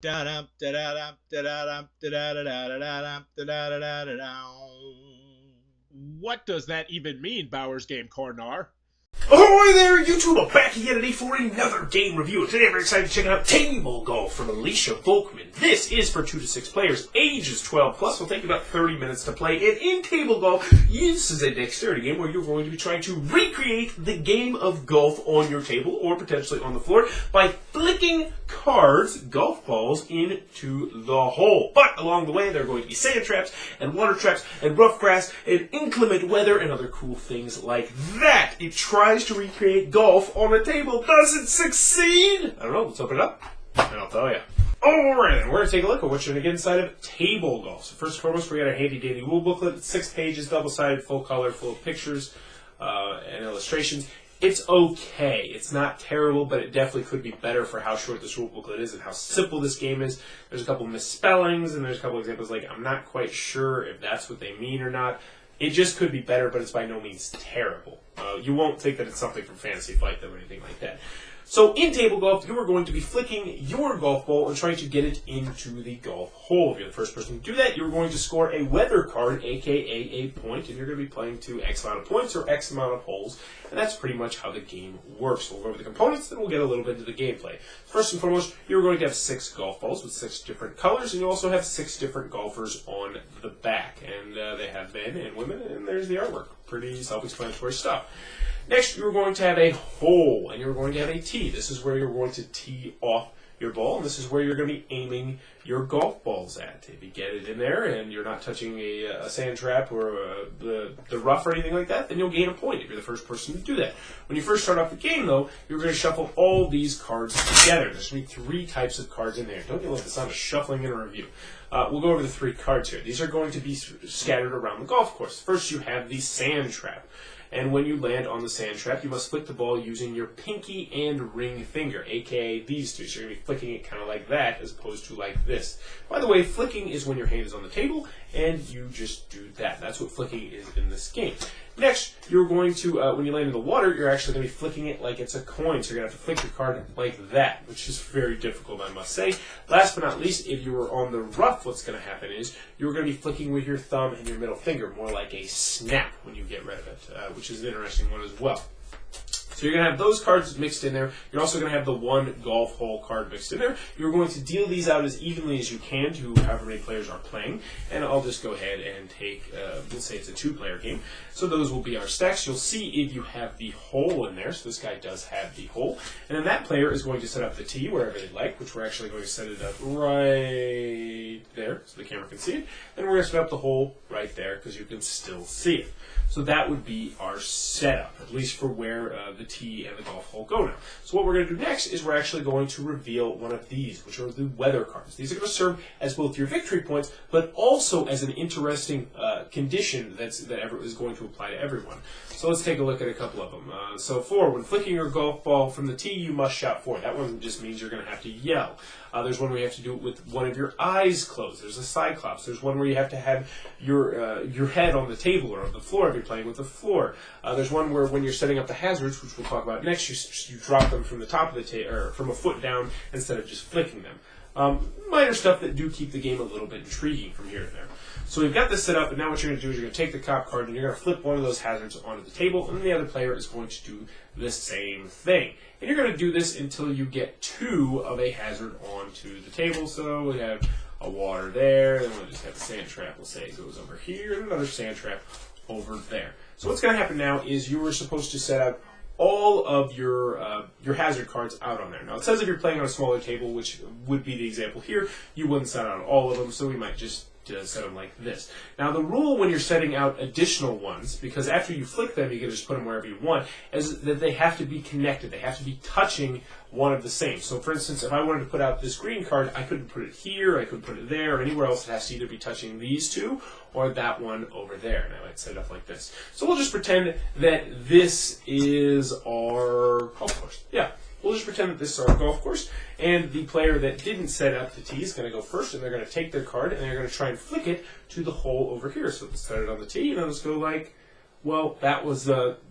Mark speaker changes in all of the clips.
Speaker 1: What does that even mean, Bowers Game Corner?
Speaker 2: Ahoy there, YouTube! I'm back again for another game review. Today I'm very excited to check out Table Golf from Alicia Volkman. This is for 2 to 6 players, ages 12 plus. Will take about 30 minutes to play. And in Table Golf, this is a dexterity game where you're going to be trying to recreate the game of golf on your table or potentially on the floor by flicking cards, golf balls, into the hole. But along the way, there are going to be sand traps and water traps and rough grass and inclement weather and other cool things like that. It tries to recreate golf on a table. Does it succeed? I don't know. Let's open it up and I'll tell you. Alright, we're going to take a look at what's going to get inside of Table Golf. So first and foremost, we got a handy-dandy rule booklet. It's 6 pages, double-sided, full color, full of pictures and illustrations. It's okay. It's not terrible, but it definitely could be better for how short this rule booklet is and how simple this game is. There's a couple misspellings, and there's a couple examples like I'm not quite sure if that's what they mean or not. It just could be better, but it's by no means terrible. You won't think that it's something from Fantasy Flight, though, or anything like that. So in Table Golf, you are going to be flicking your golf ball and trying to get it into the golf hole. If you're the first person to do that, you're going to score a weather card, aka a point, and you're going to be playing to X amount of points or X amount of holes. And that's pretty much how the game works. We'll go over the components, then we'll get a little bit into the gameplay. First and foremost, you're going to have 6 golf balls with 6 different colors, and you also have 6 different golfers on the back. And they have men and women, and there's the artwork. Pretty self-explanatory stuff. Next, you're going to have a hole, and you're going to have a tee. This is where you're going to tee off your ball, and this is where you're going to be aiming your golf balls at. If you get it in there and you're not touching a sand trap or the rough or anything like that, then you'll gain a point if you're the first person to do that. When you first start off the game, though, you're going to shuffle all these cards together. There's going to be 3 types of cards in there. Don't get like the sound of shuffling in a review. We'll go over the 3 cards here. These are going to be scattered around the golf course. First, you have the sand trap. And when you land on the sand trap, you must flick the ball using your pinky and ring finger, aka these two. So you're going to be flicking it kind of like that as opposed to like this. By the way, flicking is when your hand is on the table and you just do that. That's what flicking is in this game. Next, you're going to, when you land in the water, you're actually going to be flicking it like it's a coin. So you're going to have to flick your card like that, which is very difficult, I must say. Last but not least, if you were on the rough, what's going to happen is you're going to be flicking with your thumb and your middle finger, more like a snap when you get rid of it, which is an interesting one as well. So you're going to have those cards mixed in there. You're also going to have the 1 golf hole card mixed in there. You're going to deal these out as evenly as you can to however many players are playing. And I'll just go ahead and take, let's say it's a 2-player game. So those will be our stacks. You'll see if you have the hole in there. So this guy does have the hole. And then that player is going to set up the tee wherever they'd like, which we're actually going to set it up right there so the camera can see it. Then we're going to set up the hole right there because you can still see it. So that would be our setup, at least for where the tee and the golf hole go now. So what we're going to do next is we're actually going to reveal one of these, which are the weather cards. These are going to serve as both your victory points, but also as an interesting condition that is going to apply to everyone. So let's take a look at a couple of them. So 4, when flicking your golf ball from the tee, you must shout 4. That one just means you're going to have to yell. There's one where you have to do it with one of your eyes closed. There's a cyclops. There's one where you have to have your head on the table or on the floor if you're playing with the floor. There's one where when you're setting up the hazards, which we'll talk about next, you drop them from the top of the table or from a foot down instead of just flicking them. Minor stuff that do keep the game a little bit intriguing from here to there. So we've got this set up, and now what you're going to do is you're going to take the cop card and you're going to flip one of those hazards onto the table, and then the other player is going to do the same thing. And you're going to do this until you get 2 of a hazard onto the table. So we have a water there, and we'll just have the sand trap. We'll say it goes over here, and another sand trap over there. So what's going to happen now is you were supposed to set up all of your hazard cards out on there. Now it says if you're playing on a smaller table, which would be the example here, you wouldn't set out all of them, so we might just set them like this. Now the rule when you're setting out additional ones, because after you flick them, you can just put them wherever you want, is that they have to be connected. They have to be touching one of the same. So for instance, if I wanted to put out this green card, I couldn't put it here, I couldn't put it there, or anywhere else. It has to either be touching these 2 or that one over there. And I might set it up like this. So we'll just pretend that this is our golf course. Yeah. We'll just pretend that this is our golf course, and the player that didn't set up the tee is going to go first, and they're going to take their card, and they're going to try and flick it to the hole over here. So let's set it on the tee, and let's go like, well, that was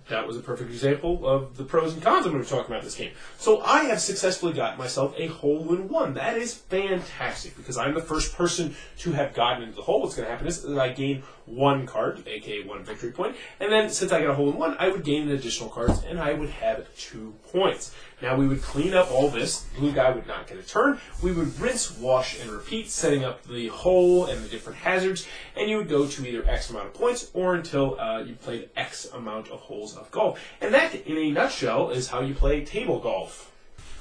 Speaker 2: that was a perfect example of the pros and cons I'm going to be talking about in this game. So I have successfully gotten myself a hole-in-one. That is fantastic, because I'm the first person to have gotten into the hole. What's going to happen is that I gain one card, aka one victory point, and then since I got a hole-in-one, I would gain an additional cards, and I would have 2 points. Now we would clean up all this. Blue guy would not get a turn. We would rinse, wash, and repeat, setting up the hole and the different hazards, and you would go to either X amount of points or until you played X amount of holes of golf. And that, in a nutshell, is how you play table golf.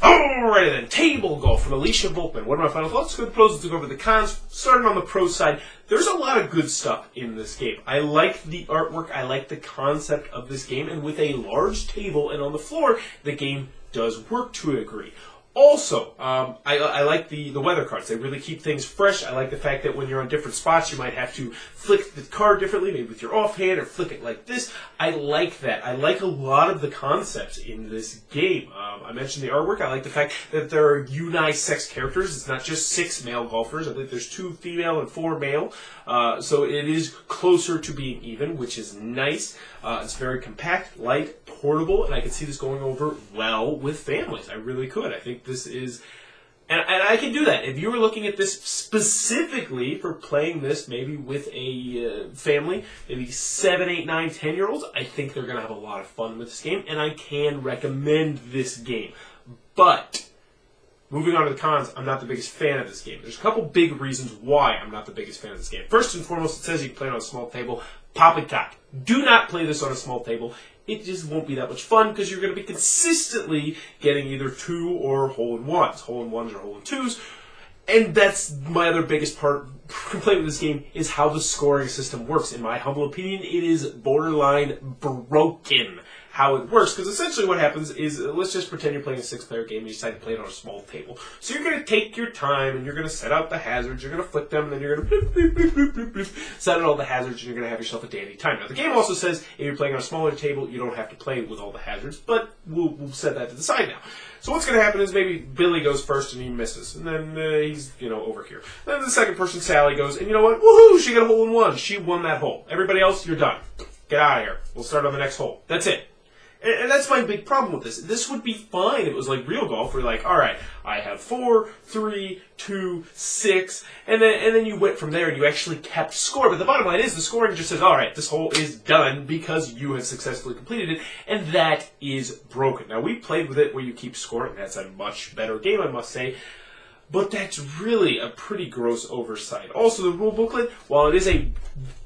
Speaker 2: Alrighty then, table golf from Alicia Volkman. What are my final thoughts? Let's go to the pros, let's go over the cons. Starting on the pro side, there's a lot of good stuff in this game. I like the artwork, I like the concept of this game, and with a large table and on the floor, the game does work to a degree. Also, I like the weather cards. They really keep things fresh. I like the fact that when you're on different spots, you might have to flick the card differently, maybe with your offhand, or flick it like this. I like that. I like a lot of the concepts in this game. I mentioned the artwork. I like the fact that there are unisex characters. It's not just 6 male golfers. I believe there's 2 female and 4 male. So it is closer to being even, which is nice. It's very compact, light, portable, and I could see this going over well with families. I really could. I think this is... And I can do that. If you were looking at this specifically for playing this maybe with a family, maybe 7, 8, 9, 10-year-olds, I think they're going to have a lot of fun with this game, and I can recommend this game. But... moving on to the cons, I'm not the biggest fan of this game. There's a couple big reasons why I'm not the biggest fan of this game. First and foremost, it says you can play it on a small table. Poppycock. Do not play this on a small table. It just won't be that much fun because you're going to be consistently getting either 2 or hole-in-ones. Hole-in-ones or hole-in-twos. And that's my other biggest complaint with this game is how the scoring system works. In my humble opinion, it is borderline broken how it works, because essentially what happens is, let's just pretend you're playing a 6-player game and you decide to play it on a small table. So you're going to take your time and you're going to set out the hazards, you're going to flick them, and then you're going to set out all the hazards, and you're going to have yourself a dandy time. Now the game also says if you're playing on a smaller table, you don't have to play with all the hazards, but we'll set that to the side now. So what's going to happen is maybe Billy goes first and he misses, and then he's, over here. Then the second person, Sally, goes, and you know what? Woohoo! She got a hole-in-one. She won that hole. Everybody else, you're done. Get out of here. We'll start on the next hole. That's it. And that's my big problem with this. This would be fine if it was like real golf, where you're like, all right, I have 4, 3, 2, 6, and then you went from there and you actually kept score. But the bottom line is the scoring just says, all right, this hole is done because you have successfully completed it, and that is broken. Now, we played with it where you keep scoring. That's a much better game, I must say. But that's really a pretty gross oversight. Also, the rule booklet, while it is a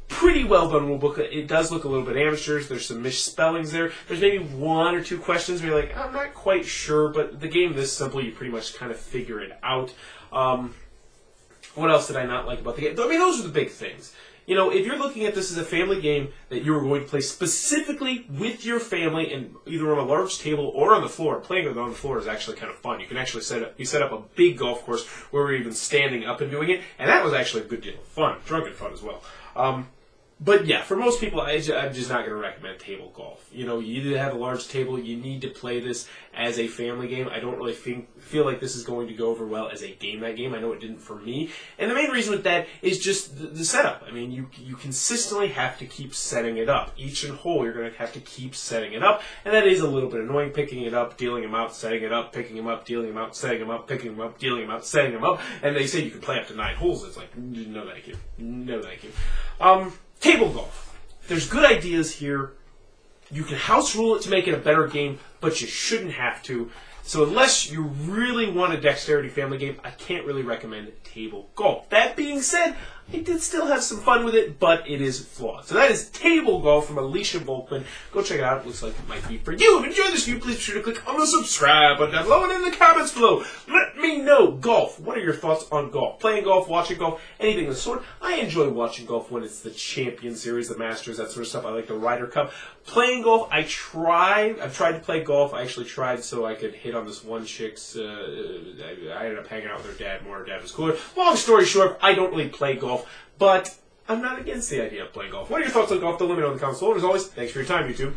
Speaker 2: pretty well done rule book, it does look a little bit amateurish. There's some misspellings there. There's maybe 1 or 2 questions where you're like, I'm not quite sure, but the game this simple, you pretty much kind of figure it out. What else did I not like about the game? I mean, those are the big things. If you're looking at this as a family game that you are going to play specifically with your family and either on a large table or on the floor, playing it on the floor is actually kind of fun. You can actually set up a big golf course where we're even standing up and doing it, and that was actually a good deal of fun, drunken fun as well. But yeah, for most people, I'm just not going to recommend table golf. You either have a large table, you need to play this as a family game. I don't really feel like this is going to go over well as a game that game. I know it didn't for me. And the main reason with that is just the setup. I mean, you consistently have to keep setting it up. Each hole, you're going to have to keep setting it up. And that is a little bit annoying, picking it up, dealing them out, setting it up, picking them up, dealing them out, setting them up, picking them up, dealing them out, setting them up. And they say you can play up to 9 holes. It's like, no thank you. No thank you. Table golf. There's good ideas here. You can house rule it to make it a better game, but you shouldn't have to. So unless you really want a dexterity family game, I can't really recommend table golf. That being said, I did still have some fun with it, but it is flawed. So that is Table Golf from Alicia Volkman. Go check it out. It looks like it might be for you. If you enjoyed this video, please be sure to click on the subscribe button down below and in the comments below. Let me know. Golf. What are your thoughts on golf? Playing golf, watching golf, anything of the sort. I enjoy watching golf when it's the Champion Series, the Masters, that sort of stuff. I like the Ryder Cup. Playing golf, I've tried to play golf. I actually tried so I could hit on this one chick's, I ended up hanging out with her dad more. Her dad was cooler. Long story short, I don't really play golf, but I'm not against the idea of playing golf. What are your thoughts on golf? Don't let me know in the comments below. And as always, thanks for your time, YouTube.